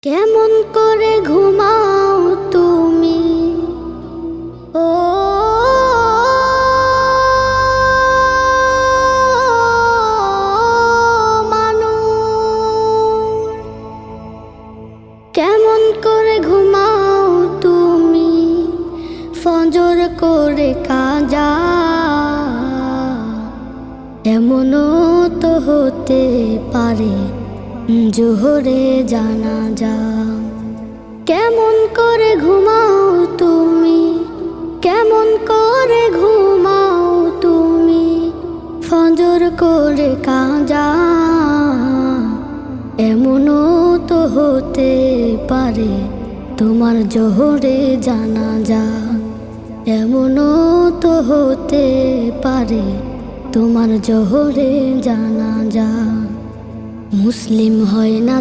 কেমন করে ঘুমাও তুমি ও মানুষ, কেমন করে ঘুমাও তুমি ফজর করে কাজা, এমনও তো হতে পারে জোহরে জানাজা। কেমন করে ঘুমাও তুমি, কেমন করে ঘুমাও তুমি ফজর করে কাজা, এমনও তো হতে পারে তোমার জোহরে জানাজা, এমনও তো হতে পারে তোমার জোহরে জানাজা। মুসলিম হয় না